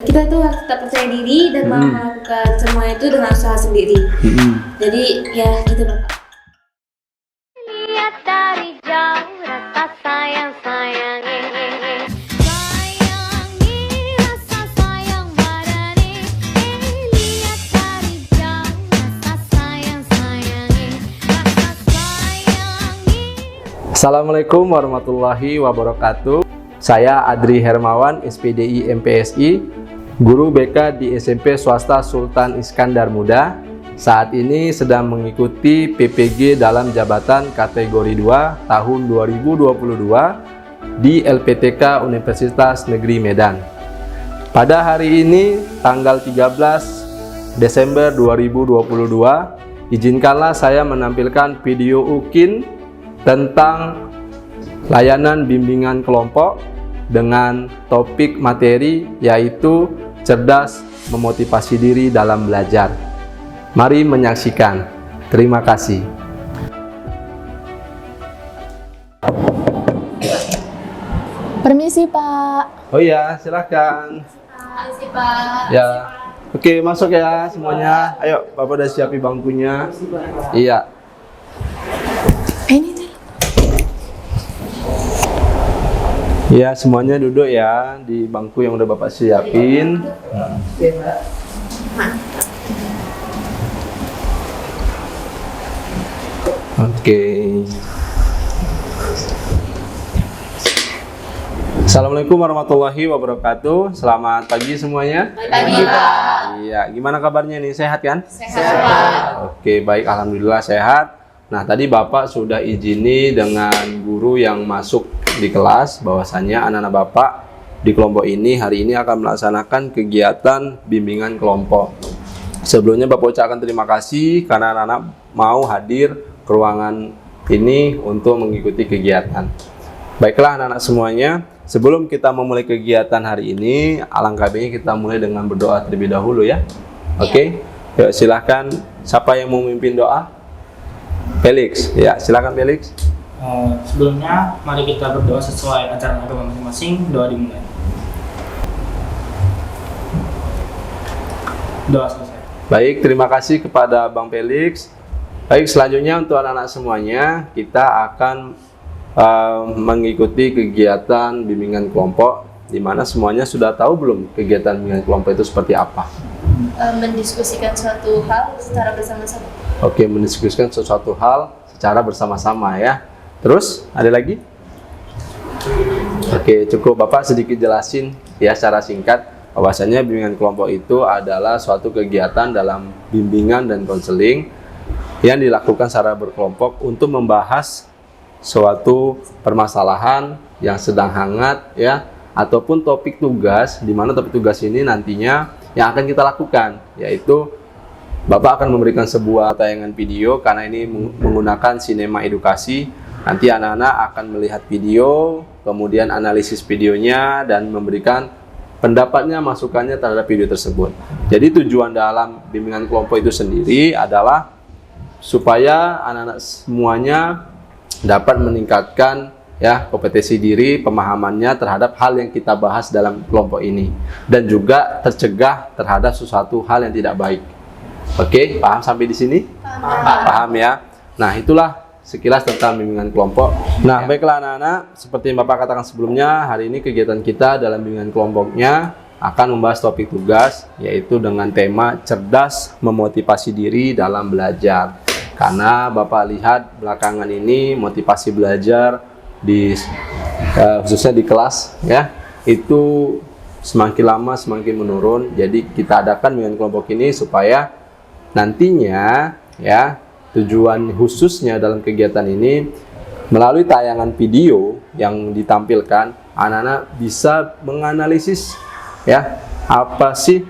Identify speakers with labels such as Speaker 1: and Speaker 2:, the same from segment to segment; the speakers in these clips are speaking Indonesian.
Speaker 1: kita tuh harus tetap percaya diri dan mau melakukan semua itu dengan usaha sendiri. Jadi ya gitu Bapak.
Speaker 2: Lihat dari jauh rasa sayang sayangi, sayangi rasa sayang badani. Lihat dari jauh rasa sayang sayangi, rasa sayangi.
Speaker 3: Assalamualaikum warahmatullahi wabarakatuh. Saya Adri Hermawan, SPDI MPSI, guru BK di SMP Swasta Sultan Iskandar Muda. Saat ini sedang mengikuti PPG dalam jabatan kategori 2 tahun 2022 di LPTK Universitas Negeri Medan. Pada hari ini, tanggal 13 Desember 2022, izinkanlah saya menampilkan video UKIN tentang layanan bimbingan kelompok dengan topik materi yaitu cerdas memotivasi diri dalam belajar. Mari menyaksikan. Terima kasih.
Speaker 4: Permisi Pak.
Speaker 3: Oh iya, silakan.
Speaker 1: Permisi Pak.
Speaker 3: Ya. Oke, masuk ya semuanya. Ayo, Bapak udah siapin bangkunya. Iya.
Speaker 4: Ini nih.
Speaker 3: Ya, semuanya duduk ya di bangku yang udah Bapak siapin. Oke. Assalamualaikum warahmatullahi wabarakatuh. Selamat pagi semuanya.
Speaker 1: Pagi Pak.
Speaker 3: Iya, gimana kabarnya nih? Sehat kan?
Speaker 1: Sehat Pak.
Speaker 3: Oke, baik, alhamdulillah sehat. Nah, tadi Bapak sudah izini dengan guru yang masuk di kelas bahwasannya anak-anak Bapak di kelompok ini hari ini akan melaksanakan kegiatan bimbingan kelompok. Sebelumnya Bapak ucapkan terima kasih karena anak-anak mau hadir ke ruangan ini untuk mengikuti kegiatan. Baiklah anak-anak semuanya, sebelum kita memulai kegiatan hari ini, alangkah baiknya kita mulai dengan berdoa terlebih dahulu ya. Oke? Yuk, silahkan, siapa yang mau memimpin doa? Felix, ya silakan Felix.
Speaker 5: Sebelumnya, mari kita berdoa sesuai ajaran agama masing-masing. Doa dimulai. Doa selesai.
Speaker 3: Baik, terima kasih kepada Bang Felix. Baik, selanjutnya untuk anak-anak semuanya, kita akan mengikuti kegiatan bimbingan kelompok, di mana semuanya sudah tahu belum kegiatan bimbingan kelompok itu seperti apa?
Speaker 1: Mendiskusikan suatu hal secara bersama-sama.
Speaker 3: Oke, mendiskusikan sesuatu hal secara bersama-sama ya. Terus, ada lagi? Oke, cukup Bapak sedikit jelasin ya secara singkat bahwasanya bimbingan kelompok itu adalah suatu kegiatan dalam bimbingan dan konseling yang dilakukan secara berkelompok untuk membahas suatu permasalahan yang sedang hangat ya, ataupun topik tugas, di mana topik tugas ini nantinya yang akan kita lakukan, yaitu Bapak akan memberikan sebuah tayangan video karena ini menggunakan sinema edukasi. Nanti anak-anak akan melihat video, kemudian analisis videonya dan memberikan pendapatnya, masukannya terhadap video tersebut. Jadi tujuan dalam bimbingan kelompok itu sendiri adalah supaya anak-anak semuanya dapat meningkatkan ya kompetensi diri, pemahamannya terhadap hal yang kita bahas dalam kelompok ini, dan juga tercegah terhadap sesuatu hal yang tidak baik. Oke, paham sampai di sini? Paham ya. Nah, itulah sekilas tentang bimbingan kelompok. Nah, baiklah anak-anak, seperti yang Bapak katakan sebelumnya, hari ini kegiatan kita dalam bimbingan kelompoknya akan membahas topik tugas, yaitu dengan tema cerdas memotivasi diri dalam belajar. Karena Bapak lihat belakangan ini motivasi belajar khususnya di kelas ya, itu semakin lama semakin menurun. Jadi kita adakan bimbingan kelompok ini supaya nantinya ya, tujuan khususnya dalam kegiatan ini melalui tayangan video yang ditampilkan, anak-anak bisa menganalisis ya apa sih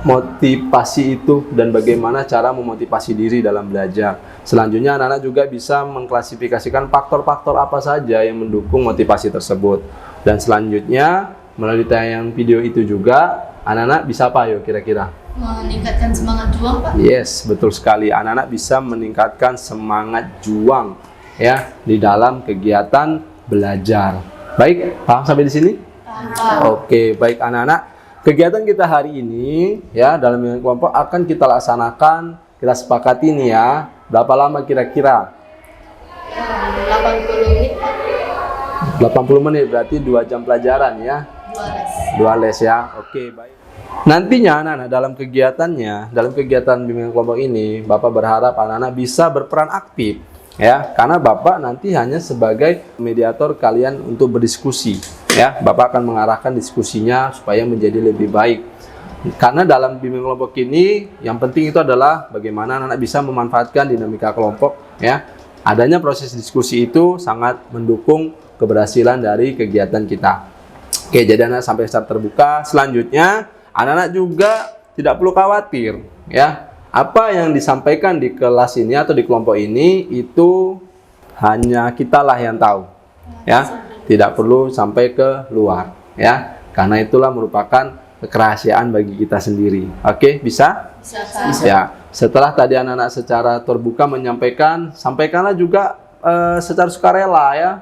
Speaker 3: motivasi itu dan bagaimana cara memotivasi diri dalam belajar. Selanjutnya anak-anak juga bisa mengklasifikasikan faktor-faktor apa saja yang mendukung motivasi tersebut. Dan selanjutnya melalui tayangan video itu juga anak-anak bisa apa yuk kira-kira?
Speaker 1: Meningkatkan semangat juang Pak.
Speaker 3: Yes, betul sekali. Anak-anak bisa meningkatkan semangat juang ya di dalam kegiatan belajar. Baik, paham sampai di sini?
Speaker 1: Paham.
Speaker 3: Oke, baik anak-anak. kegiatan kita hari ini ya dalam bimbingan kelompok akan kita laksanakan, kita sepakati nih ya. Berapa lama kira-kira?
Speaker 4: 80 menit.
Speaker 3: 80 menit berarti 2 jam pelajaran ya. 2 les ya. Oke, baik. Nantinya anak-anak dalam kegiatan bimbingan kelompok ini, Bapak berharap anak-anak bisa berperan aktif ya, karena Bapak nanti hanya sebagai mediator kalian untuk berdiskusi ya. Bapak akan mengarahkan diskusinya supaya menjadi lebih baik. Karena dalam bimbingan kelompok ini yang penting itu adalah bagaimana anak-anak bisa memanfaatkan dinamika kelompok ya. Adanya proses diskusi itu sangat mendukung keberhasilan dari kegiatan kita. Oke, jadi anak sampai secara terbuka. Selanjutnya, anak-anak juga tidak perlu khawatir ya. Apa yang disampaikan di kelas ini atau di kelompok ini itu hanya kitalah yang tahu ya. Tidak perlu sampai ke luar ya. Karena itulah merupakan kerahasiaan bagi kita sendiri. Oke, bisa?
Speaker 4: Bisa.
Speaker 3: Ya. Setelah tadi anak-anak secara terbuka menyampaikan, sampaikanlah juga secara sukarela ya.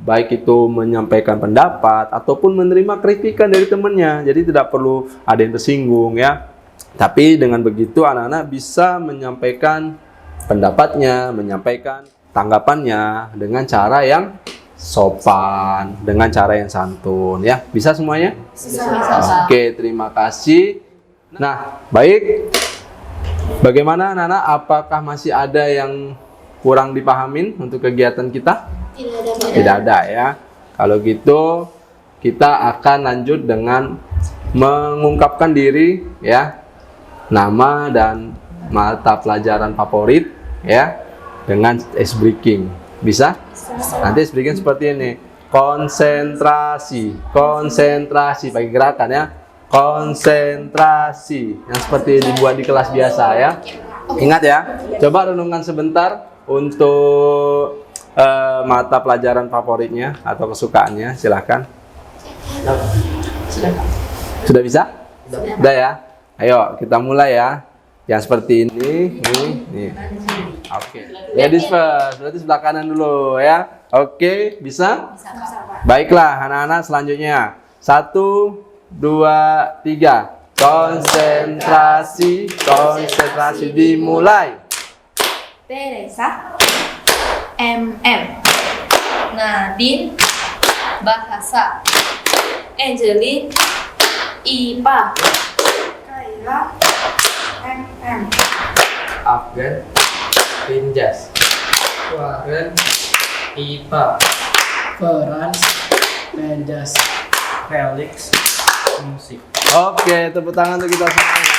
Speaker 3: Baik itu menyampaikan pendapat ataupun menerima kritikan dari temannya. Jadi tidak perlu ada yang tersinggung ya. Tapi dengan begitu anak-anak bisa menyampaikan pendapatnya, menyampaikan tanggapannya dengan cara yang sopan, dengan cara yang santun ya. Bisa semuanya?
Speaker 4: Bisa.
Speaker 3: Oke, terima kasih. Nah, baik. Bagaimana anak-anak? Apakah masih ada yang kurang dipahamin untuk kegiatan kita? Tidak ada ya. Kalau gitu kita akan lanjut dengan mengungkapkan diri ya, nama dan mata pelajaran favorit ya, dengan ice breaking. Bisa? Nanti ice breaking seperti ini. Konsentrasi, konsentrasi pakai gerakan ya. Konsentrasi yang seperti dibuat di kelas biasa ya. Ingat ya. Coba renungkan sebentar untuk mata pelajaran favoritnya atau kesukaannya, silahkan. Sudah bisa? Sudah ya? Ayo kita mulai ya. Yang seperti ini, nih. Oke. Ladies first, berarti sebelah kanan dulu ya. Oke, bisa? Baiklah, anak-anak selanjutnya. 1, 2, 3. Konsentrasi, konsentrasi dimulai.
Speaker 6: Teresa, MM, Nadine, Bahasa,
Speaker 1: Angelin, IPA,
Speaker 6: Kaila, MM,
Speaker 5: Afgan, Pinjas, Warren, IPA,
Speaker 7: Peran, Penjas,
Speaker 5: Felix, Musik.
Speaker 3: Oke, tepuk tangan untuk kita semuanya.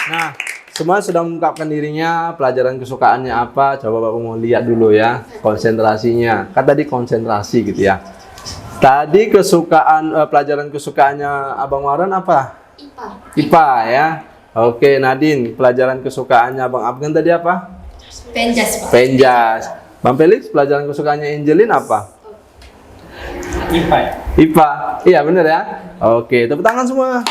Speaker 3: Nah, semua sudah mengungkapkan dirinya, pelajaran kesukaannya apa? Coba Bapak mau lihat dulu ya, konsentrasinya. Kan tadi konsentrasi gitu ya. Tadi pelajaran kesukaannya Abang Warren apa?
Speaker 1: IPA.
Speaker 3: IPA ya. Oke, Nadine, pelajaran kesukaannya Abang Afgan tadi apa?
Speaker 6: Penjas, Pak.
Speaker 3: Penjas. Bang Felix, pelajaran kesukaannya Angelin apa?
Speaker 5: IPA ya?
Speaker 3: IPA. Iya, bener ya? Oke, tepuk tangan semua.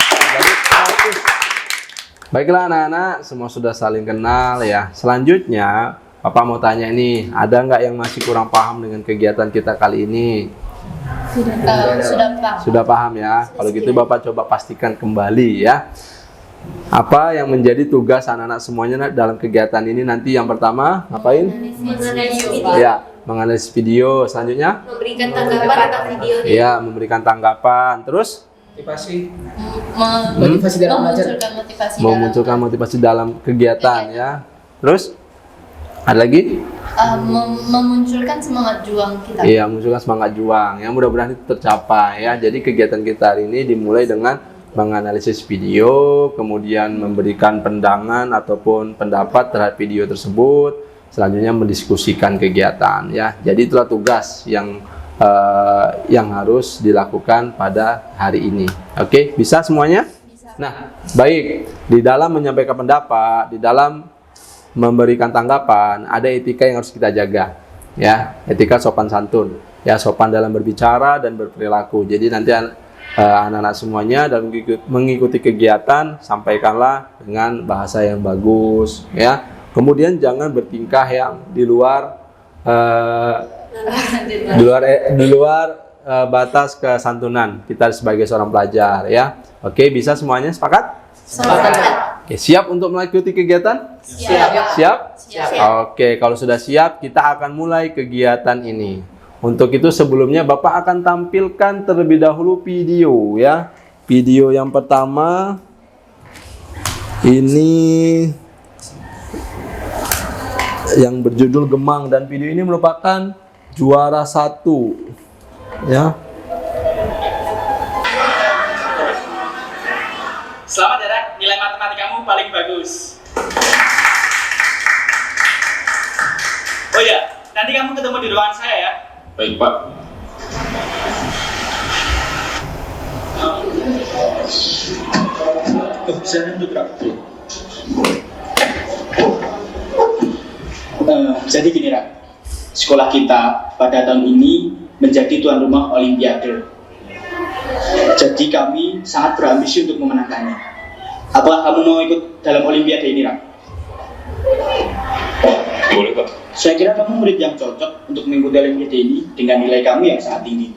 Speaker 3: Baiklah anak-anak, semua sudah saling kenal ya. Selanjutnya, Bapak mau tanya nih, ada nggak yang masih kurang paham dengan kegiatan kita kali ini?
Speaker 6: Sudah Pak.
Speaker 3: Sudah paham ya? Kalau gitu Bapak coba pastikan kembali ya. Apa yang menjadi tugas anak-anak semuanya dalam kegiatan ini nanti? Yang pertama, ngapain?
Speaker 1: Menganalisis video.
Speaker 3: Ya, menganalisis video. Selanjutnya?
Speaker 1: Memberikan tanggapan atas video.
Speaker 3: Ya, memberikan tanggapan. Terus?
Speaker 7: motivasi, motivasi dalam belajar.
Speaker 3: Memunculkan motivasi dalam kegiatan ya. Terus? Ada lagi?
Speaker 6: Memunculkan semangat juang kita.
Speaker 3: Iya, memunculkan semangat juang. Yang mudah-mudahan itu tercapai ya. Jadi kegiatan kita hari ini dimulai dengan menganalisis video, kemudian memberikan pandangan ataupun pendapat terhadap video tersebut. Selanjutnya mendiskusikan kegiatan ya. Jadi itulah tugas yang harus dilakukan pada hari ini. Oke, bisa semuanya?
Speaker 6: Bisa.
Speaker 3: Nah, baik. Di dalam menyampaikan pendapat, di dalam memberikan tanggapan, ada etika yang harus kita jaga. Ya, etika sopan santun. Ya, sopan dalam berbicara dan berperilaku. Jadi nanti anak-anak semuanya dalam mengikuti kegiatan, sampaikanlah dengan bahasa yang bagus. Ya, kemudian jangan bertingkah yang di luar batas kesantunan kita sebagai seorang pelajar ya. Oke, bisa semuanya sepakat?
Speaker 6: Sepakat.
Speaker 3: Oke, siap untuk mengikuti kegiatan? Siap? Oke, kalau sudah siap, kita akan mulai kegiatan ini. Untuk itu sebelumnya Bapak akan tampilkan terlebih dahulu video ya. Video yang pertama ini yang berjudul Gemang, dan video ini merupakan juara 1 ya.
Speaker 5: Selamat ya, Rak. Nilai matematikamu paling bagus. Oh iya, nanti kamu ketemu di ruangan saya ya.
Speaker 8: Baik, Pak.
Speaker 5: Saya untuk Rak. Jadi gini, Rak. Sekolah kita pada tahun ini menjadi tuan rumah Olimpiade. Jadi kami sangat berambisi untuk memenangkannya. Apakah kamu mau ikut dalam Olimpiade ini, Rak?
Speaker 8: Boleh, Pak.
Speaker 5: Saya kira kamu murid yang cocok untuk mengikuti Olimpiade ini dengan nilai kamu yang sangat tinggi.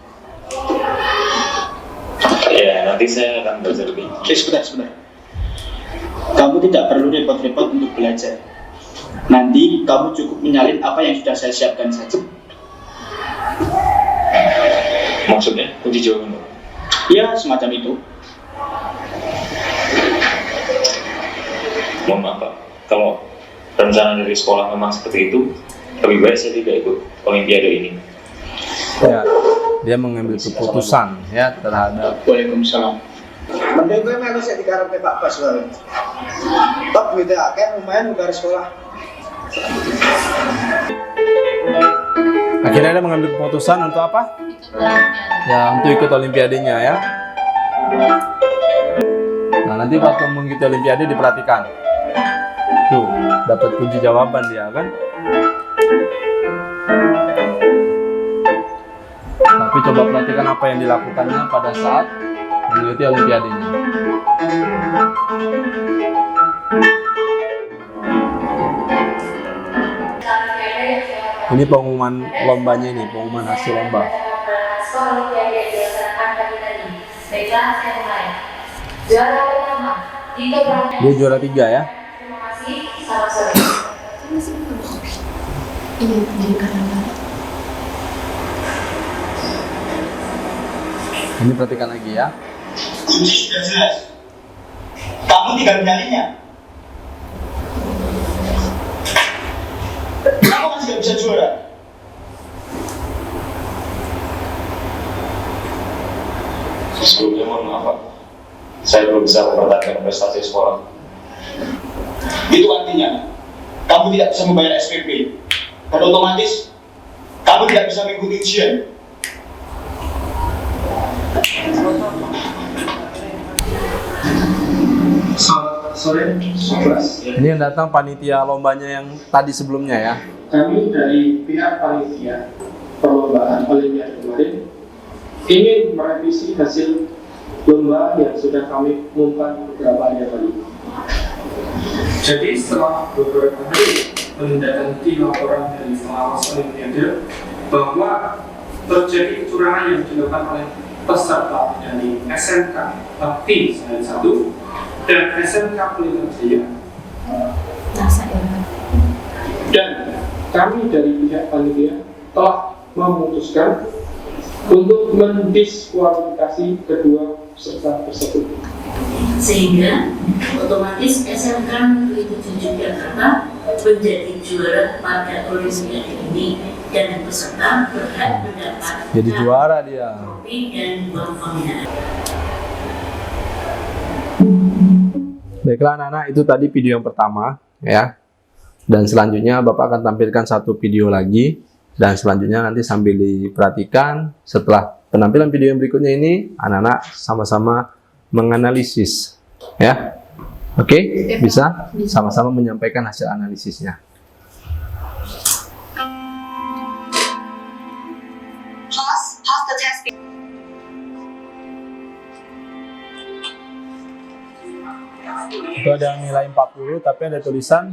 Speaker 8: Ya, nanti saya akan belajar lebih.
Speaker 5: Sebentar. Kamu tidak perlu repot-repot untuk belajar. Nanti kamu cukup menyalin apa yang sudah saya siapkan saja.
Speaker 8: Maksudnya, kunci jawaban, Pak?
Speaker 5: Ya, semacam itu.
Speaker 8: Mohon maaf, Pak. Kalau rencana dari sekolah memang seperti itu, lebih baik saya tidak ikut Olimpiade ini.
Speaker 3: Ya, dia mengambil keputusan ya terhadap.
Speaker 5: Waalaikumsalam.
Speaker 9: Mending gue melu sik dikarepe Pak Bas wae. Tok duwite akeh lumayan ugar sekolah.
Speaker 3: Akhirnya dia mengambil keputusan untuk apa? Ya, untuk ikut Olimpiadenya ya. Nah, nanti waktu mengikuti Olimpiade diperhatikan. Tuh, dapat kunci jawaban dia kan? Tapi coba perhatikan apa yang dilakukannya pada saat mengikuti Olimpiadenya. Ini pengumuman lombanya ini, pengumuman hasil lomba.
Speaker 1: Juara pertama, Tito Brahma.
Speaker 3: Dia juara 3 ya.
Speaker 1: Terima kasih, selamat sore.
Speaker 4: Iya, jadi kadang-kadang.
Speaker 3: Ini perhatikan lagi ya.
Speaker 5: Kunci sudah jelas. Kamu tinggal menyalinya. Kamu masih tidak bisa juara.
Speaker 8: Sebelumnya mohon maaf, Pak. Saya belum bisa mempertahankan prestasi sekolah.
Speaker 5: Itu artinya kamu tidak bisa membayar SPP dan otomatis kamu tidak bisa mengikuti ujian.
Speaker 10: Sore, kelas.
Speaker 3: Ini yang datang panitia lombanya yang tadi sebelumnya ya.
Speaker 10: Kami dari pihak panitia perlombaan Olimpiade kemarin ingin merevisi hasil lomba yang sudah kami umumkan beberapa hari yang lalu. Jadi setelah beberapa hari menindaklanjuti laporan dari pengawas Olimpiade bahwa terjadi kecurangan yang dilakukan oleh peserta dari SMK Bakti Senayan 1 dan SMK Pelita Jaya. Dan kami dari pihak panitia telah memutuskan untuk mendiskualifikasi kedua peserta tersebut.
Speaker 11: Sehingga otomatis SMK Pelita Jakarta menjadi juara pada Olimpiade ini dan peserta berhak mendapat
Speaker 3: Jadi juara dia.
Speaker 11: trofi dan uang penghargaan.
Speaker 3: Baiklah anak-anak, itu tadi video yang pertama ya. Dan selanjutnya Bapak akan tampilkan satu video lagi. Dan selanjutnya nanti sambil diperhatikan, setelah penampilan video yang berikutnya ini, anak-anak sama-sama menganalisis ya. Oke, bisa sama-sama menyampaikan hasil analisisnya.
Speaker 6: Pause the test.
Speaker 3: Itu ada nilai 40 tapi ada tulisan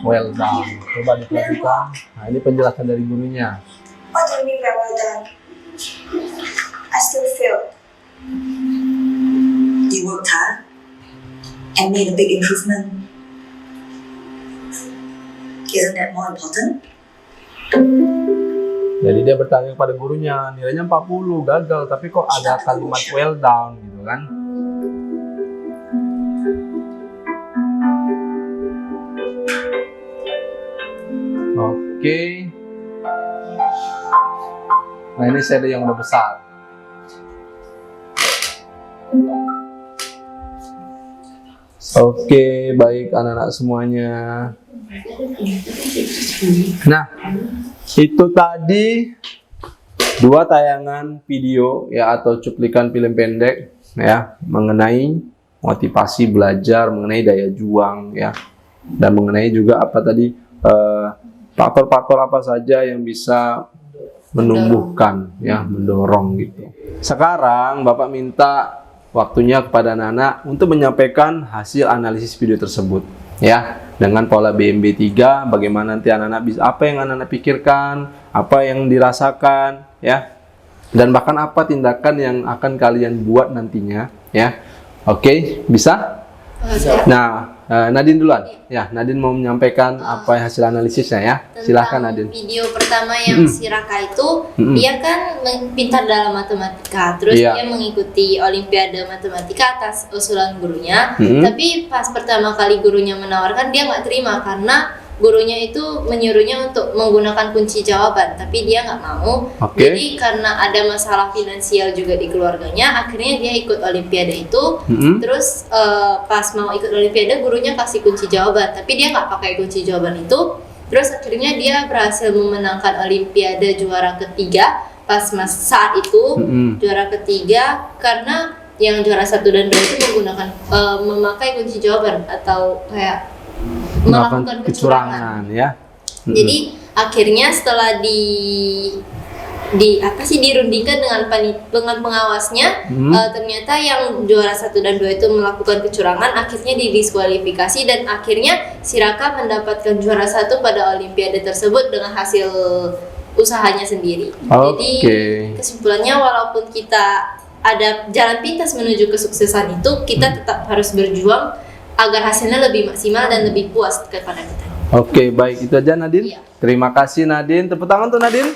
Speaker 3: well done. Coba diperhatikan. Nah, ini penjelasan dari gurunya.
Speaker 6: What do you mean by well done? and made a big improvement. Isn't that more important?
Speaker 3: Jadi dia bertanya kepada gurunya, nilainya 40, gagal, tapi kok ada kalimat well done gitu kan. Oke. Nah ini CD yang udah besar. Oke, baik anak-anak semuanya. Nah, itu tadi 2 tayangan video ya atau cuplikan film pendek ya mengenai motivasi belajar, mengenai daya juang ya, dan mengenai juga apa tadi faktor-faktor apa saja yang bisa menumbuhkan ya, mendorong gitu. Sekarang Bapak minta waktunya kepada anak-anak untuk menyampaikan hasil analisis video tersebut ya, dengan pola BMB 3, bagaimana nanti anak-anak bisa, apa yang anak-anak pikirkan, apa yang dirasakan ya, dan bahkan apa tindakan yang akan kalian buat nantinya ya. Oke, bisa? Nah, Nadine duluan ya. Nadine mau menyampaikan apa hasil analisisnya ya. Silahkan Nadine.
Speaker 1: Video pertama yang si Raka itu dia kan pintar dalam matematika, terus dia mengikuti olimpiade matematika atas usulan gurunya. Tapi pas pertama kali gurunya menawarkan, dia nggak terima karena gurunya itu menyuruhnya untuk menggunakan kunci jawaban, tapi dia nggak mau. Jadi karena ada masalah finansial juga di keluarganya, akhirnya dia ikut olimpiade itu. Terus pas mau ikut olimpiade, gurunya kasih kunci jawaban, tapi dia nggak pakai kunci jawaban itu. Terus akhirnya dia berhasil memenangkan olimpiade juara ketiga. Saat itu juara ketiga karena yang juara 1 dan 2 itu menggunakan memakai kunci jawaban atau kayak melakukan kecurangan
Speaker 3: ya.
Speaker 1: Jadi akhirnya setelah dirundingkan dengan pengawasnya, ternyata yang juara 1 dan 2 itu melakukan kecurangan, akhirnya didiskualifikasi dan akhirnya si Raka mendapatkan juara 1 pada olimpiade tersebut dengan hasil usahanya sendiri. Jadi kesimpulannya, walaupun kita ada jalan pintas menuju kesuksesan itu, kita tetap harus berjuang agar hasilnya lebih maksimal dan lebih puas kepada kita.
Speaker 3: Oke, baik, itu aja Nadine. Terima kasih Nadine. Tepuk tangan untuk Nadine.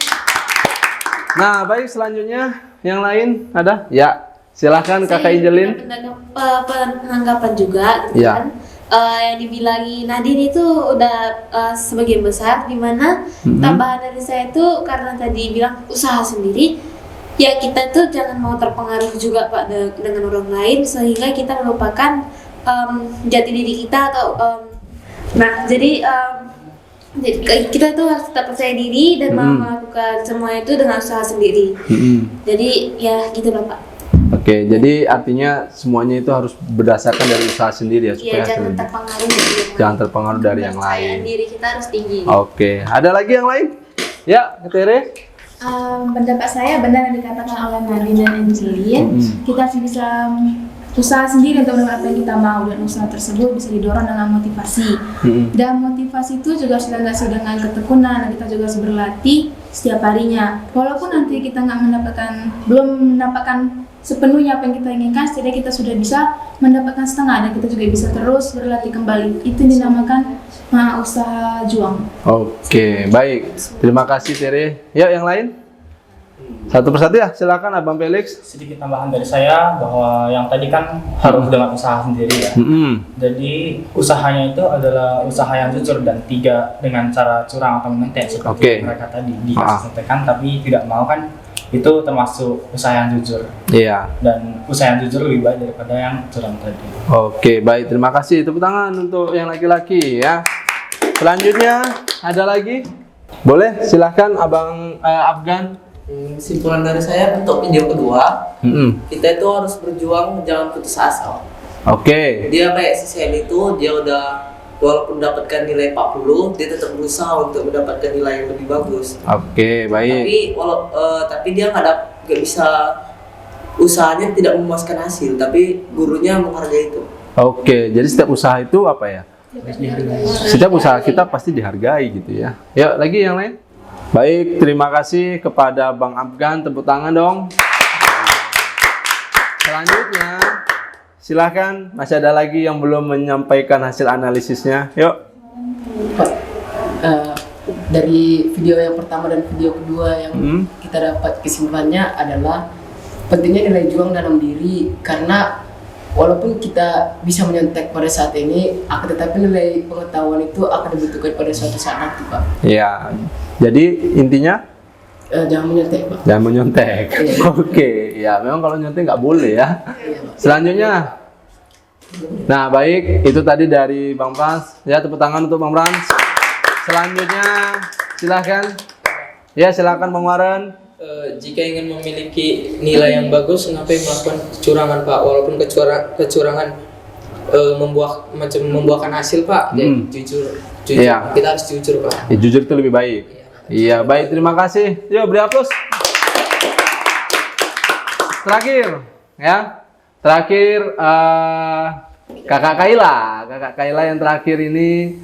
Speaker 3: Nah, baik, selanjutnya yang lain ada? Ya, silahkan Kakak Injelin.
Speaker 1: Penanggapan juga gitu kan. Yang dibilangi Nadine itu udah sebagian besar, dimana tambahan dari saya itu karena tadi bilang usaha sendiri. Ya, kita tuh jangan mau terpengaruh juga Pak dengan orang lain sehingga kita melupakan jati diri kita atau jadi kita tuh harus tetap percaya diri dan mau melakukan semua itu dengan usaha sendiri. Jadi ya gitu loh Pak.
Speaker 3: Oke, jadi artinya semuanya itu harus berdasarkan dari usaha sendiri ya, supaya jangan terpengaruh dari yang lain.
Speaker 1: Kepercayaan diri kita harus tinggi.
Speaker 3: Oke, ada lagi yang lain? Ya, Tere.
Speaker 4: Pendapat saya benar yang dikatakan oleh Nadine dan Angelin. Kita harus bisa usaha sendiri untuk melakukan apa yang kita mau, dan usaha tersebut bisa didorong dengan motivasi. Dan motivasi itu juga harus dilandasi dengan ketekunan, dan kita juga harus berlatih setiap harinya. Walaupun nanti kita belum mendapatkan sepenuhnya apa yang kita inginkan, setidaknya kita sudah bisa mendapatkan setengah dan kita juga bisa terus berlatih kembali. Itu dinamakan usaha juang.
Speaker 3: Oke, baik. Terima kasih Tere. Ya, yang lain? Satu persatu ya, silakan Abang Felix.
Speaker 12: Sedikit tambahan dari saya bahwa yang tadi kan harus dengan usaha sendiri ya. Jadi usahanya itu adalah usaha yang jujur dan tidak dengan cara curang atau menentek seperti mereka tadi disampaikan, tapi tidak mau kan, itu termasuk usaha yang jujur. Iya. Dan usaha yang jujur lebih baik daripada yang curang tadi.
Speaker 3: Oke, baik, terima kasih. Tepuk tangan untuk yang laki-laki ya. Selanjutnya ada lagi? Boleh, silahkan Abang Afgan.
Speaker 13: Kesimpulan dari saya untuk video kedua, kita itu harus berjuang, jangan putus asa. Dia kayak si Sally itu, dia udah walaupun mendapatkan nilai 40, dia tetap berusaha untuk mendapatkan nilai yang lebih bagus.
Speaker 3: Baik.
Speaker 13: Tapi dia nggak bisa, usahanya tidak memuaskan hasil, tapi gurunya menghargai itu.
Speaker 3: Jadi setiap usaha itu apa ya? Setiap usaha kita pasti dihargai gitu ya. Ya, lagi yang lain? Baik, terima kasih kepada Bang Afgan, tepuk tangan dong. Selanjutnya, silahkan. Masih ada lagi yang belum menyampaikan hasil analisisnya. Yuk.
Speaker 7: Pak, dari video yang pertama dan video kedua yang kita dapat kesimpulannya adalah pentingnya nilai juang dalam diri, karena walaupun kita bisa menyontek pada saat ini, akan tetapi nilai pengetahuan itu akan dibutuhkan pada suatu saat nanti, Pak.
Speaker 3: Ya, jadi intinya
Speaker 7: jangan menyontek, Pak.
Speaker 3: Jangan menyontek. Oke, ya memang kalau nyontek nggak boleh ya. Selanjutnya, nah baik, itu tadi dari Bang Frans. Ya, tepuk tangan untuk Bang Frans. Selanjutnya, silahkan. Ya, silahkan Bang Waren.
Speaker 14: Jika ingin memiliki nilai yang bagus, ngapain melakukan kecurangan, Pak? Walaupun kecurangan membuahkan hasil, Pak. Jadi jujur.
Speaker 3: Iya.
Speaker 14: Kita harus jujur, Pak.
Speaker 3: Ya, jujur itu lebih baik. Iya, baik, terima kasih. Yuk, beri aplaus. Terakhir, ya. Terakhir, Kakak Kaila yang terakhir ini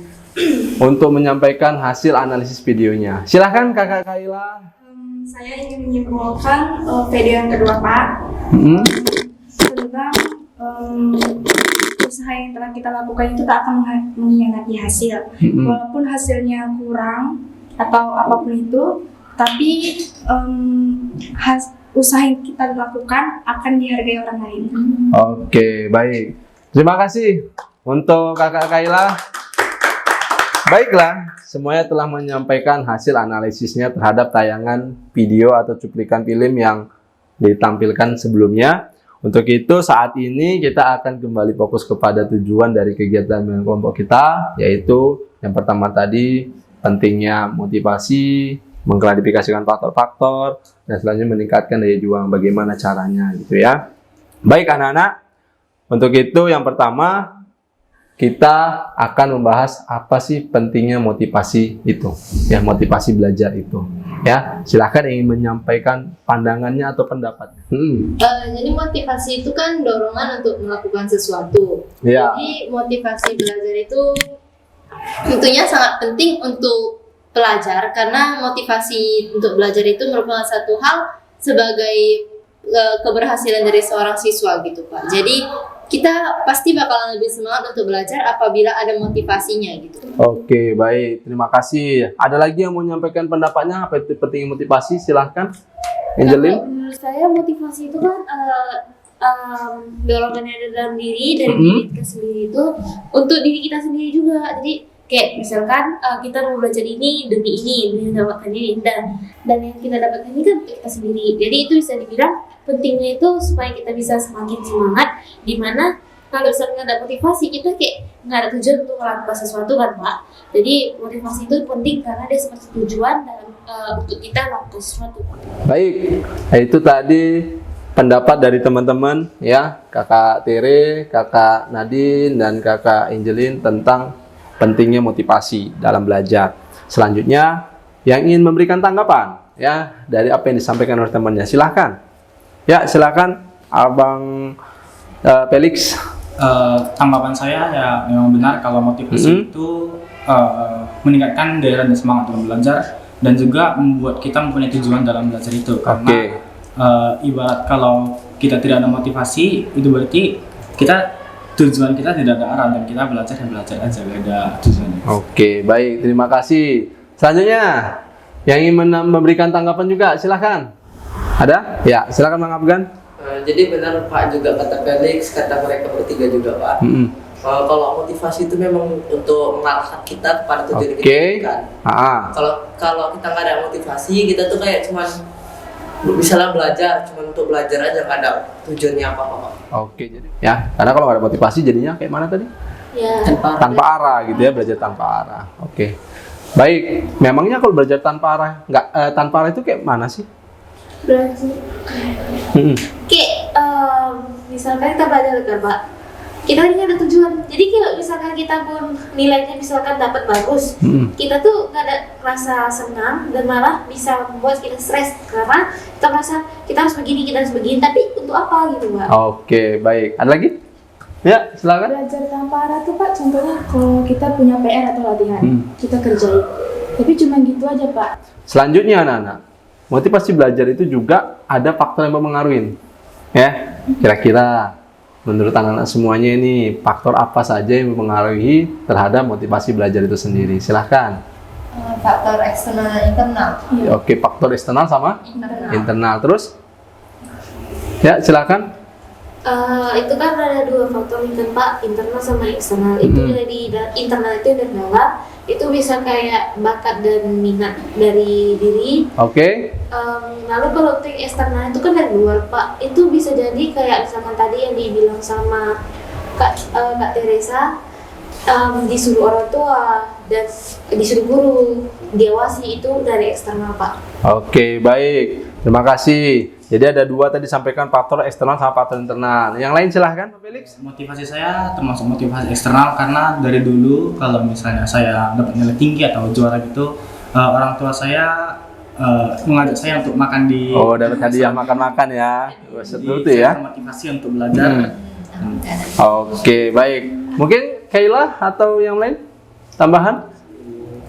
Speaker 3: untuk menyampaikan hasil analisis videonya. Silahkan Kakak Kaila.
Speaker 15: Saya ingin menyimpulkan video yang kedua, Pak, tentang usaha yang telah kita lakukan itu tak akan mengkhianati hasil. Walaupun hasilnya kurang atau apapun itu, tapi usaha yang kita lakukan akan dihargai orang lain.
Speaker 3: Oke, baik. Terima kasih untuk Kakak Kaila. Baiklah, semuanya telah menyampaikan hasil analisisnya terhadap tayangan video atau cuplikan film yang ditampilkan sebelumnya. Untuk itu, saat ini kita akan kembali fokus kepada tujuan dari kegiatan kelompok kita, yaitu yang pertama tadi, pentingnya motivasi, mengklarifikasikan faktor-faktor, dan selanjutnya meningkatkan daya juang. Bagaimana caranya, gitu ya. Baik anak-anak, untuk itu yang pertama, kita akan membahas apa sih pentingnya motivasi itu, ya, motivasi belajar itu. Ya, silakan ingin menyampaikan pandangannya atau pendapatnya.
Speaker 1: Jadi motivasi itu kan dorongan untuk melakukan sesuatu.
Speaker 3: Ya.
Speaker 1: Jadi motivasi belajar itu tentunya sangat penting untuk pelajar, karena motivasi untuk belajar itu merupakan satu hal sebagai keberhasilan dari seorang siswa gitu, Pak. Jadi kita pasti bakalan lebih semangat untuk belajar apabila ada motivasinya gitu.
Speaker 3: Oke, baik. Terima kasih. Ada lagi yang mau menyampaikan pendapatnya? Apa itu pentingnya motivasi? Silahkan, Angelin.
Speaker 16: Menurut saya motivasi itu kan dorongan yang ada dalam diri, dari diri kita sendiri itu untuk diri kita sendiri juga. Jadi kayak misalkan kita mau belajar ini demi mendapatkan ini, dan yang kita dapatkan ini kan kita sendiri. Jadi itu bisa dibilang pentingnya itu supaya kita bisa semakin semangat, dimana kalau misalnya nggak ada motivasi, kita kayak nggak ada tujuan untuk melakukan sesuatu kan, Pak. Jadi motivasi itu penting karena dia seperti tujuan dalam untuk kita melakukan sesuatu.
Speaker 3: Baik, itu tadi pendapat dari teman-teman ya, Kakak Tere, Kakak Nadine, dan Kakak Angelin tentang pentingnya motivasi dalam belajar. Selanjutnya, yang ingin memberikan tanggapan ya dari apa yang disampaikan oleh temannya, silahkan. Ya, silakan Abang Felix.
Speaker 12: Tanggapan saya ya memang benar kalau motivasi itu meningkatkan daya dan semangat dalam belajar, dan juga membuat kita mempunyai tujuan dalam belajar itu. Karena ibarat kalau kita tidak ada motivasi, itu berarti tujuan kita tidak ada arah, dan kita belajar aja, gak ada tujuannya.
Speaker 3: Oke, baik, terima kasih. Selanjutnya, yang ingin memberikan tanggapan juga, silahkan. Ada? Ya, silakan Bang Afgan.
Speaker 13: Jadi benar Pak, juga kata Felix, kata mereka bertiga juga Pak. Kalau motivasi itu memang untuk mengarahkan kita kepada tujuan kita kan. Kalau kita nggak ada motivasi, kita tuh kayak cuman misalnya belajar, cuman untuk belajar aja, nggak ada tujuannya apa-apa Pak.
Speaker 3: Oke, jadi ya, karena kalau nggak ada motivasi jadinya kayak mana tadi?
Speaker 16: Ya.
Speaker 3: Tanpa arah gitu ya, belajar tanpa arah. Oke. Baik, memangnya kalau belajar tanpa arah, tanpa arah itu kayak mana sih?
Speaker 16: Belajar kayak misalkan kita belajar kan, Pak, kita ini ada tujuan. Jadi kalau misalkan kita pun nilainya misalkan dapat bagus, kita tuh nggak ada rasa senang, dan malah bisa membuat kita stres karena kita merasa kita harus begini, tapi untuk apa gitu, Pak.
Speaker 3: Oke, baik. Ada lagi? Ya, silakan.
Speaker 4: Belajar tanpa arah tuh, Pak, contohnya kalau kita punya PR atau latihan, kita kerjain, tapi cuma gitu aja, Pak.
Speaker 3: Selanjutnya anak-anak, motivasi belajar itu juga ada faktor yang mempengaruhi, ya. Kira-kira menurut anak-anak semuanya ini faktor apa saja yang mempengaruhi terhadap motivasi belajar itu sendiri? Silahkan.
Speaker 1: Faktor eksternal dan internal.
Speaker 3: Oke, faktor eksternal sama
Speaker 1: Internal.
Speaker 3: Terus? Ya, silakan.
Speaker 16: Itu kan ada dua faktor kan Pak, internal sama eksternal. Itu dari internal itu adalah itu bisa kayak bakat dan minat dari diri.
Speaker 3: Oke.
Speaker 16: Lalu kalau untuk eksternal itu kan dari luar Pak, itu bisa jadi kayak misalkan tadi yang dibilang sama Kak Teresa, disuruh orang tua dan disuruh guru, diawasi, itu dari eksternal Pak.
Speaker 3: Oke, baik. Terima kasih. Jadi ada dua tadi sampaikan, faktor eksternal sama faktor internal. Yang lain silahkan, Pak Felix.
Speaker 12: Motivasi saya termasuk motivasi eksternal karena dari dulu kalau misalnya saya dapat nilai tinggi atau juara gitu, orang tua saya mengajak saya untuk makan di.
Speaker 3: Oh, dapat hadiah makan-makan ya. Seperti ya.
Speaker 12: Motivasi untuk belajar.
Speaker 3: Oke, baik. Mungkin Kayla atau yang lain tambahan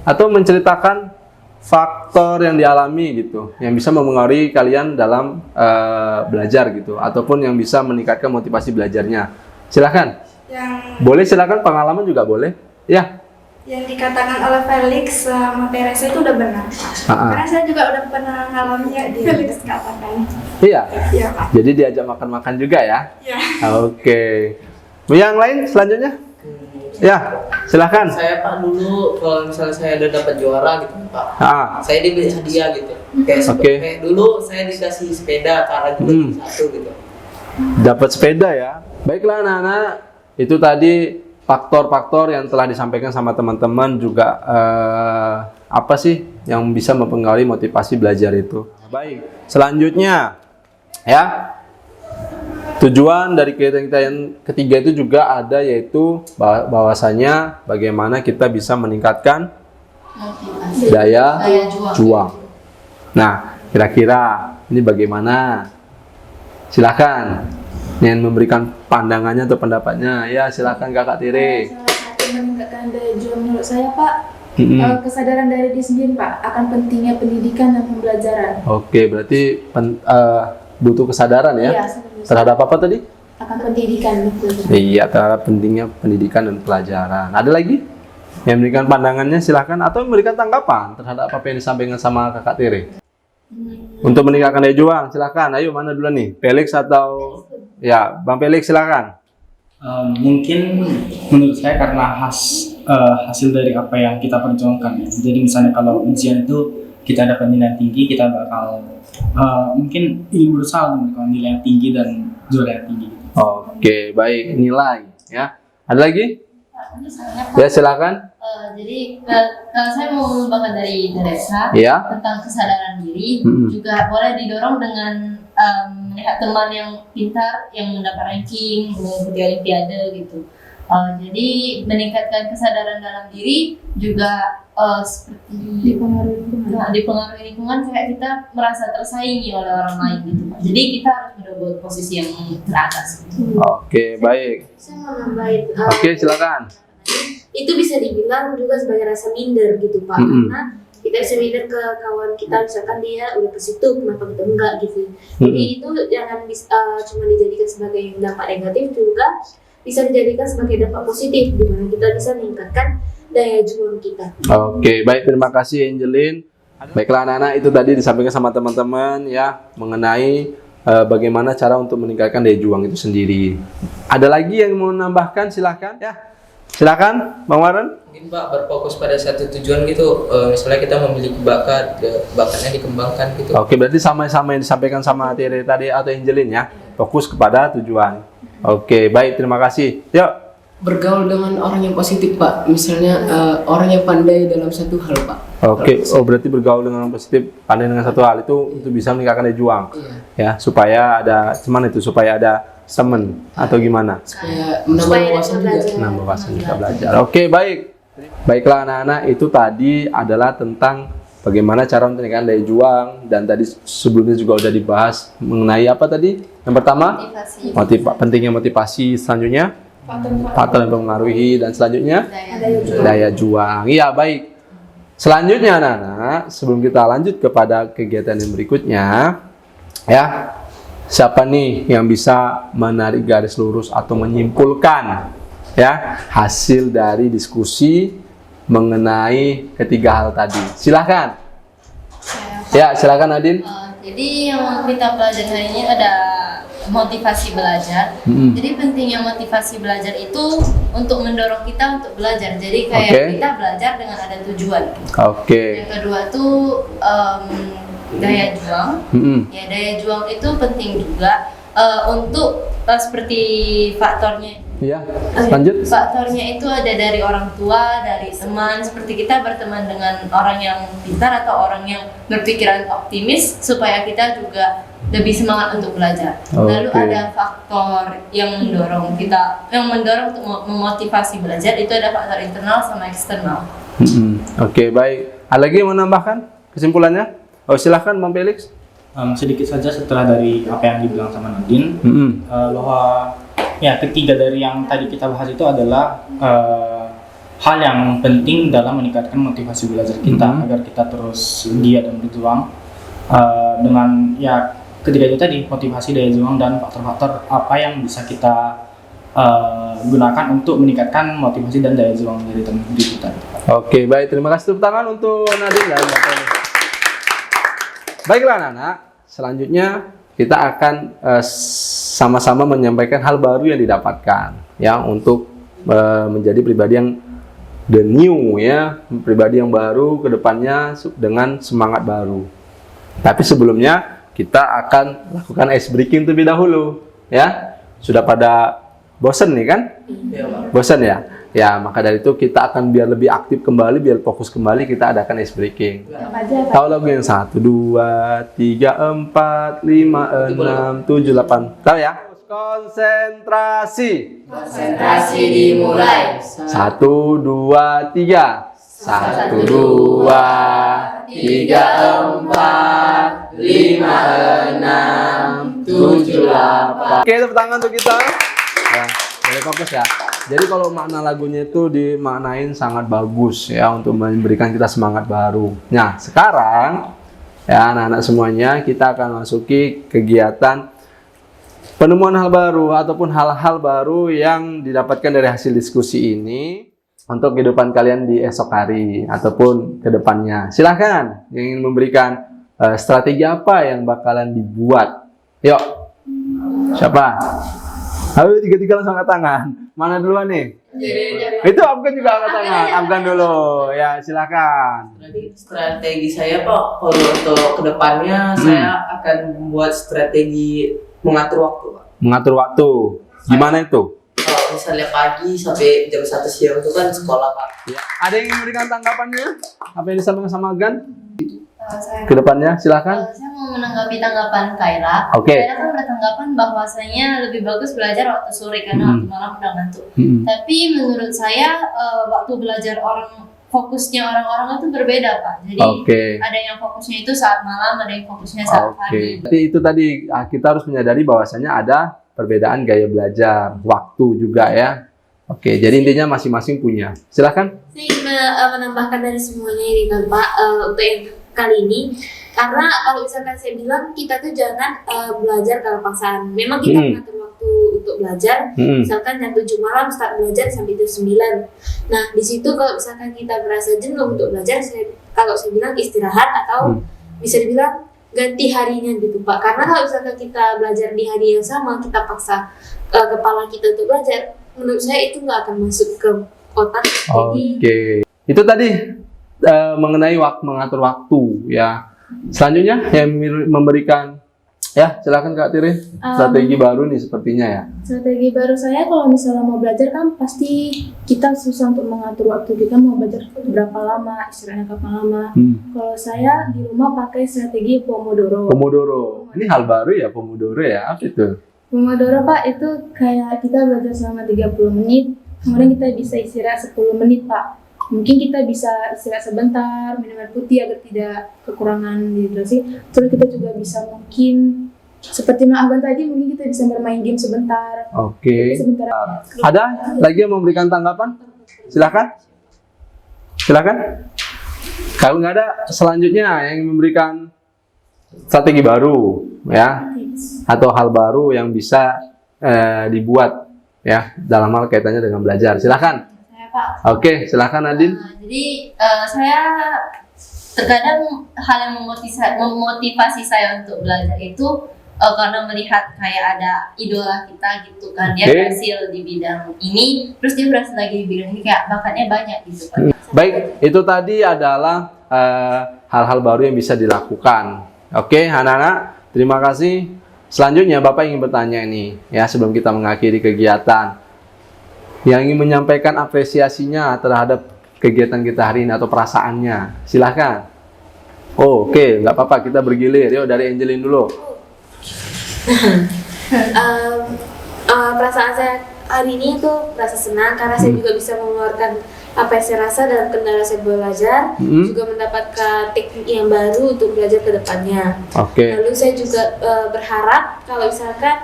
Speaker 3: atau menceritakan faktor yang dialami gitu, yang bisa mempengaruhi kalian dalam belajar gitu, ataupun yang bisa meningkatkan motivasi belajarnya. Silakan. Boleh silakan, pengalaman juga boleh. Ya.
Speaker 15: Yang dikatakan oleh Felix sama Teresa itu udah benar. Karena saya juga udah pernah ngalaminnya di Felix katakan.
Speaker 3: Iya.
Speaker 15: Iya Pak.
Speaker 3: Jadi diajak makan-makan juga ya.
Speaker 15: Iya.
Speaker 3: Oke. Yang lain selanjutnya? Ya, silakan.
Speaker 13: Saya Pak dulu kalau misalnya saya udah dapat juara gitu Pak, saya dibeli hadiah gitu. Kayak dulu saya dikasih sepeda karena juga satu gitu.
Speaker 3: Dapat sepeda ya. Baiklah anak-anak, itu tadi faktor-faktor yang telah disampaikan sama teman-teman juga apa sih yang bisa mempengaruhi motivasi belajar itu. Baik, selanjutnya ya. Tujuan dari kegiatan kita yang ketiga itu juga ada, yaitu bahwasanya bagaimana kita bisa meningkatkan daya juang. Nah, kira-kira ini bagaimana? Silakan yang memberikan pandangannya atau pendapatnya. Ya, silakan Kakak Tire.
Speaker 4: Salah satu meningkatkan daya juang menurut saya Pak, kesadaran dari diri sendiri Pak akan pentingnya pendidikan dan pembelajaran.
Speaker 3: Oke, berarti butuh kesadaran ya?
Speaker 4: Iya,
Speaker 3: terhadap apa tadi?
Speaker 4: Akan pendidikan.
Speaker 3: Iya, terhadap pentingnya pendidikan dan pelajaran. Ada lagi yang memberikan pandangannya? Silahkan, atau memberikan tanggapan terhadap apa yang disampaikan sama Kakak Tire. Untuk meningkatkan daya juang, silahkan. Ayo, mana dulu nih? Felix atau ya, Bang Felix silahkan.
Speaker 12: Mungkin menurut saya karena hasil dari apa yang kita perjuangkan. Jadi misalnya kalau ujian itu kita dapat nilai tinggi, kita bakal mungkin ingin berusaha untuk mendapatkan nilai yang tinggi dan juara yang tinggi.
Speaker 3: Oke, baik, nilai ya. Ada lagi? Ya, silakan.
Speaker 1: Jadi saya mau mengembangkan dari Teresa tentang kesadaran diri, juga boleh didorong dengan melihat teman yang pintar yang mendapat ranking, mengikuti olimpiade gitu. Jadi meningkatkan kesadaran dalam diri juga seperti dipengaruhi lingkungan, kayak kita merasa tersaingi oleh orang lain gitu. Jadi kita harus mendapat posisi yang teratas.
Speaker 3: Oke, baik.
Speaker 16: Saya mau nambahin.
Speaker 3: Oke, silakan.
Speaker 16: Itu bisa dibilang juga sebagai rasa minder gitu Pak, karena kita bisa minder ke kawan kita, misalkan dia udah ke situ, kenapa kita enggak gitu. Jadi itu jangan cuma dijadikan sebagai dampak negatif, juga bisa dijadikan sebagai dampak positif, di mana kita bisa meningkatkan daya juang kita.
Speaker 3: Oke, baik, terima kasih Angelin. Baiklah anak-anak, itu tadi disampaikan sama teman-teman ya mengenai bagaimana cara untuk meningkatkan daya juang itu sendiri. Ada lagi yang mau menambahkan? Silahkan ya. Silakan, Bang Warren.
Speaker 14: Mungkin Pak berfokus pada satu tujuan gitu. Misalnya kita memiliki bakatnya dikembangkan gitu.
Speaker 3: Oke, berarti sama-sama yang disampaikan sama Tire tadi atau Angelin ya. Fokus kepada tujuan. Oke, baik, terima kasih. Yuk.
Speaker 7: Bergaul dengan orang yang positif Pak. Misalnya orang yang pandai dalam satu hal Pak.
Speaker 3: Oke, berarti bergaul dengan orang positif, pandai dengan satu hal itu bisa meningkatkan daya juang. Ya, supaya ada supaya ada teman atau gimana?
Speaker 7: Supaya menambah
Speaker 3: wawasan juga belajar. Oke, baik. Baiklah anak-anak, itu tadi adalah tentang bagaimana cara meningkatkan daya juang, dan tadi sebelumnya juga sudah dibahas mengenai apa tadi? Yang pertama, pentingnya motivasi, selanjutnya faktor yang mempengaruhi, dan selanjutnya daya juang. Iya, baik. Selanjutnya anak-anak, sebelum kita lanjut kepada kegiatan yang berikutnya, ya, Siapa nih yang bisa menarik garis lurus atau menyimpulkan ya hasil dari diskusi mengenai ketiga hal tadi? Silahkan. Ya, silakan Nadine.
Speaker 1: Jadi yang kita pelajari hari ini ada motivasi belajar. Jadi pentingnya motivasi belajar itu untuk mendorong kita untuk belajar. Jadi kayak kita belajar dengan ada tujuan. Yang kedua tuh daya juang. Ya, daya juang itu penting juga untuk seperti faktornya.
Speaker 3: Ya, lanjut.
Speaker 1: Faktornya itu ada dari orang tua, dari teman. Seperti kita berteman dengan orang yang pintar atau orang yang berpikiran optimis supaya kita juga lebih semangat untuk belajar. Lalu ada faktor yang mendorong kita, yang mendorong untuk memotivasi belajar, itu ada faktor internal sama eksternal.
Speaker 3: Oke, baik. Ada lagi yang mau menambahkan kesimpulannya? Oh, silahkan Bang Felix.
Speaker 12: Sedikit saja setelah dari apa yang dibilang sama Nadine, bahwa ya ketiga dari yang tadi kita bahas itu adalah hal yang penting dalam meningkatkan motivasi belajar kita agar kita terus giat dan berjuang dengan ya ketiga itu tadi, motivasi, daya juang, dan faktor-faktor apa yang bisa kita gunakan untuk meningkatkan motivasi dan daya juang dari diri kita.
Speaker 3: Oke, baik, terima kasih. Tepuk tangan untuk Nadine dan Mbak Felix. Baiklah anak-anak, selanjutnya kita akan sama-sama menyampaikan hal baru yang didapatkan ya untuk menjadi pribadi yang the new ya, pribadi yang baru ke depannya dengan semangat baru. Tapi sebelumnya kita akan lakukan ice breaking terlebih dahulu ya. Sudah pada bosan nih kan? Bosan ya? Ya, maka dari itu kita akan biar lebih aktif kembali, biar fokus kembali, kita adakan ice breaking. Tahu lagu yang 1, 2, 3, 4, 5, 6, 7, 8. Tahu ya? Konsentrasi.
Speaker 1: Konsentrasi dimulai.
Speaker 3: 1, 2, 3. 1, 2, 3, 4, 5, 6, 7, 8. Oke, tepuk tangan untuk kita. Ya, boleh fokus ya. Jadi kalau makna lagunya itu dimaknain sangat bagus ya untuk memberikan kita semangat baru. Nah, sekarang ya anak-anak semuanya kita akan masuki kegiatan penemuan hal baru ataupun hal-hal baru yang didapatkan dari hasil diskusi ini untuk kehidupan kalian di esok hari ataupun ke depannya. Silahkan yang ingin memberikan strategi apa yang bakalan dibuat. Yuk, siapa? Ayo tiga-tiga langsung angkat tangan. Mana duluan nih? Itu Afgan juga angkat tangan. Afgan dulu. Ya, silakan.
Speaker 13: Strategi saya Pak, kalau untuk kedepannya saya akan membuat strategi mengatur waktu Pak.
Speaker 3: Mengatur waktu. Gimana itu?
Speaker 13: Kalau misalnya pagi sampai jam 1 siang itu kan sekolah Pak.
Speaker 3: Ya. Ada yang ingin memberikan tanggapannya? Apa yang disampaikan sama Afgan? Kedepannya silakan.
Speaker 1: Saya mau menanggapi tanggapan Kaira. Kaira kan bertanggapan bahwasanya lebih bagus belajar waktu sore karena waktu malam udah ngantuk. Tapi menurut saya waktu belajar fokusnya orang-orang itu berbeda Pak. Jadi ada yang fokusnya itu saat malam, ada yang fokusnya saat pagi.
Speaker 3: Jadi itu tadi kita harus menyadari bahwasanya ada perbedaan gaya belajar, waktu juga ya. Jadi intinya masing-masing punya. Silakan.
Speaker 16: Saya ingin menambahkan dari semuanya ini kan Pak, untuk yang kali ini, karena kalau misalkan saya bilang kita tuh jangan belajar karena paksaan. Memang kita mengatur waktu untuk belajar, misalkan jam 7 malam start belajar sampai jam 9. Nah di situ kalau misalkan kita merasa jenuh untuk belajar, kalau saya bilang istirahat atau bisa dibilang ganti harinya gitu Pak. Karena kalau misalkan kita belajar di hari yang sama, kita paksa kepala kita untuk belajar, menurut saya itu nggak akan masuk ke otak.
Speaker 3: Itu tadi mengenai mengatur waktu ya. Selanjutnya yang memberikan ya, silakan Kak Tiri. Strategi baru nih sepertinya ya.
Speaker 4: Strategi baru saya kalau misalnya mau belajar kan pasti kita susah untuk mengatur waktu kita mau belajar berapa lama, istirahatnya kapan lama. Kalau saya di rumah pakai strategi Pomodoro.
Speaker 3: Ini hal baru ya, Pomodoro ya. Apa itu?
Speaker 4: Pomodoro Pak, itu kayak kita belajar selama 30 menit, kemudian kita bisa istirahat 10 menit Pak. Mungkin kita bisa istirahat sebentar, minum air putih agar tidak kekurangan dehidrasi. Terus kita juga bisa mungkin seperti Abang tadi, mungkin kita bisa bermain game sebentar. Sebentar.
Speaker 3: Ada lagi yang memberikan tanggapan? Silakan. Kalau nggak ada, selanjutnya yang memberikan strategi baru ya. atau hal baru yang bisa dibuat ya dalam hal kaitannya dengan belajar. Silakan.
Speaker 1: Saya, Pak.
Speaker 3: Oke, silakan Nadine.
Speaker 1: Jadi saya terkadang hal yang memotivasi saya untuk belajar itu karena melihat kayak ada idola kita gitu kan, dia berhasil di bidang ini, terus dia berhasil lagi di bidang ini, kayak bakatnya banyak gitu kan.
Speaker 3: Baik, itu tadi adalah hal-hal baru yang bisa dilakukan. Oke, anak-anak, terima kasih. Selanjutnya Bapak ingin bertanya ini ya, sebelum kita mengakhiri kegiatan, yang ingin menyampaikan apresiasinya terhadap kegiatan kita hari ini atau perasaannya, silahkan. Oh, oke, nggak apa-apa, kita bergilir. Yuk dari Angelin dulu.
Speaker 16: Perasaan saya hari ini itu merasa senang karena saya juga bisa mengeluarkan apa yang saya rasa dalam kendala saya belajar, juga mendapatkan teknik yang baru untuk belajar ke depannya. Lalu saya juga berharap kalau misalkan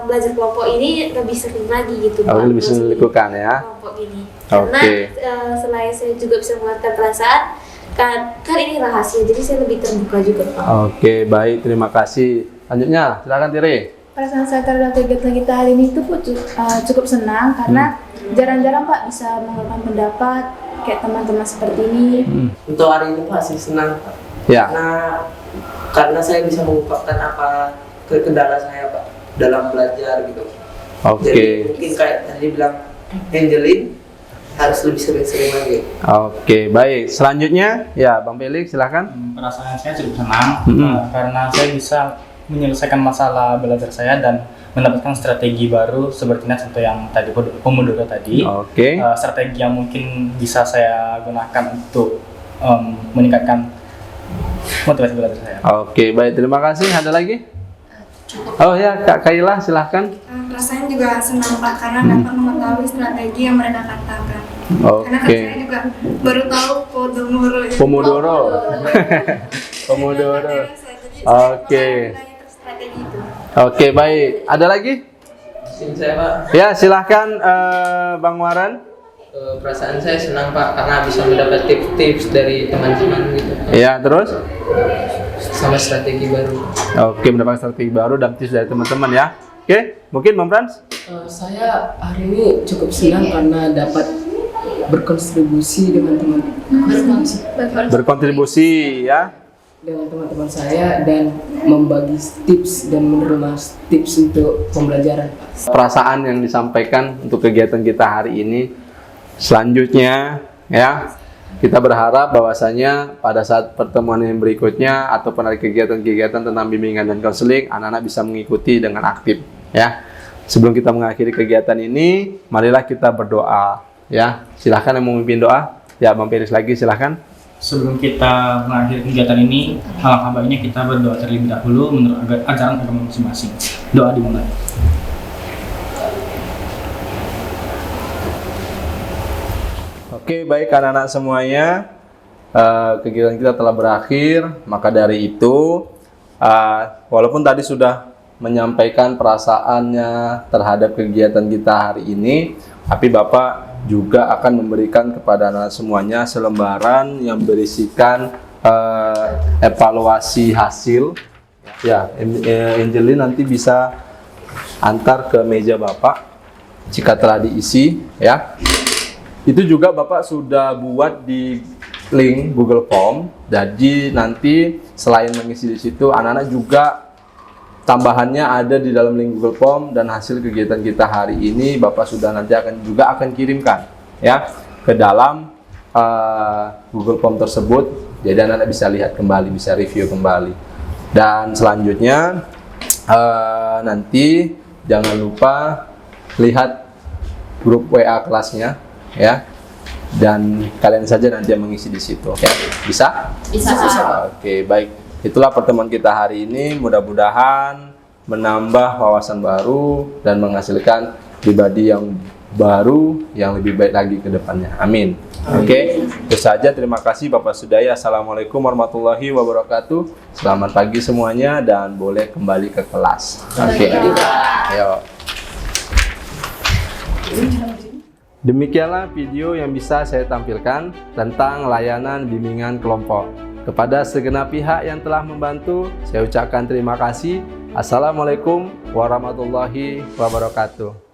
Speaker 16: belajar kelompok ini lebih sering lagi gitu, Pak.
Speaker 3: Lebih sering dilakukan ya.
Speaker 16: Kelompok ini. Karena selain saya juga bisa mengeluarkan perasaan, kan ini rahasia, jadi saya lebih terbuka juga, Pak.
Speaker 3: Oke, baik, terima kasih. Selanjutnya, silakan Tiri.
Speaker 4: Perasaan saya terhadap kegiatan kita hari ini itu cukup senang karena jarang-jarang Pak bisa mengeluarkan pendapat kayak teman-teman seperti ini.
Speaker 13: Untuk hari ini Pak sih senang, Pak.
Speaker 3: Ya.
Speaker 13: Karena saya bisa mengungkapkan apa kendala saya, Pak, dalam belajar gitu. Jadi mungkin kayak tadi bilang Angelin harus lebih sering-sering lagi.
Speaker 3: Oke, baik. Selanjutnya, ya Bang Felix, silakan.
Speaker 12: Perasaan saya cukup senang karena saya bisa menyelesaikan masalah belajar saya dan mendapatkan strategi baru seperti contoh yang tadi Pomodoro tadi. Strategi yang mungkin bisa saya gunakan untuk meningkatkan motivasi belajar saya.
Speaker 3: Oke, baik, terima kasih. Ada lagi? Oh ya, Kak Kaila, silahkan.
Speaker 15: Rasanya juga senang Pak karena dapat mengetahui strategi yang mereka katakan. Karena saya juga baru tahu Pomodoro.
Speaker 3: Pomodoro. Oke, baik. Ada lagi?
Speaker 14: Saya, Pak.
Speaker 3: Ya, silahkan Bang Waran.
Speaker 14: Perasaan saya senang Pak karena bisa mendapat tips-tips dari teman-teman gitu.
Speaker 3: Ya, terus?
Speaker 14: Sama strategi baru.
Speaker 3: Oke, mendapat strategi baru dan tips dari teman-teman ya. Oke, mungkin Bang Frans?
Speaker 7: Saya hari ini cukup senang karena dapat berkontribusi dengan
Speaker 3: berkontribusi ya
Speaker 7: dengan teman-teman saya dan membagi tips dan menerima tips untuk pembelajaran.
Speaker 3: Perasaan yang disampaikan untuk kegiatan kita hari ini. Selanjutnya ya, kita berharap bahwasanya pada saat pertemuan yang berikutnya ataupun ada kegiatan-kegiatan tentang bimbingan dan konseling, anak-anak bisa mengikuti dengan aktif ya. Sebelum kita mengakhiri kegiatan ini, marilah kita berdoa ya. Silahkan yang mau memimpin doa. Ya, Bang Peris lagi silahkan.
Speaker 12: Sebelum kita mengakhiri kegiatan ini, alangkah baiknya kita berdoa terlebih dahulu menurut ajaran agama masing-masing. Doa dimulai.
Speaker 3: Oke, baik anak-anak semuanya, kegiatan kita telah berakhir. Maka dari itu, walaupun tadi sudah menyampaikan perasaannya terhadap kegiatan kita hari ini, tapi Bapak juga akan memberikan kepada anak semuanya selembaran yang berisikan evaluasi hasil. Ya, Angelin nanti bisa antar ke meja Bapak jika telah diisi ya. Itu juga Bapak sudah buat di link Google Form. Jadi nanti selain mengisi di situ, anak-anak juga tambahannya ada di dalam link Google Form, dan hasil kegiatan kita hari ini Bapak sudah nanti akan kirimkan ya ke dalam Google Form tersebut. Jadi anak-anak bisa lihat kembali, bisa review kembali. Dan selanjutnya nanti jangan lupa lihat grup WA kelasnya ya, dan kalian saja nanti yang mengisi di situ ya. Bisa? Oke, baik. Itulah pertemuan kita hari ini. Mudah-mudahan menambah wawasan baru dan menghasilkan pribadi yang baru yang lebih baik lagi ke depannya. Amin. Oke, itu saja. Terima kasih Bapak Sudaya. Assalamualaikum warahmatullahi wabarakatuh. Selamat pagi semuanya dan boleh kembali ke kelas. Oke. Ayo. Demikianlah video yang bisa saya tampilkan tentang layanan bimbingan kelompok. Kepada segenap pihak yang telah membantu, saya ucapkan terima kasih. Assalamualaikum warahmatullahi wabarakatuh.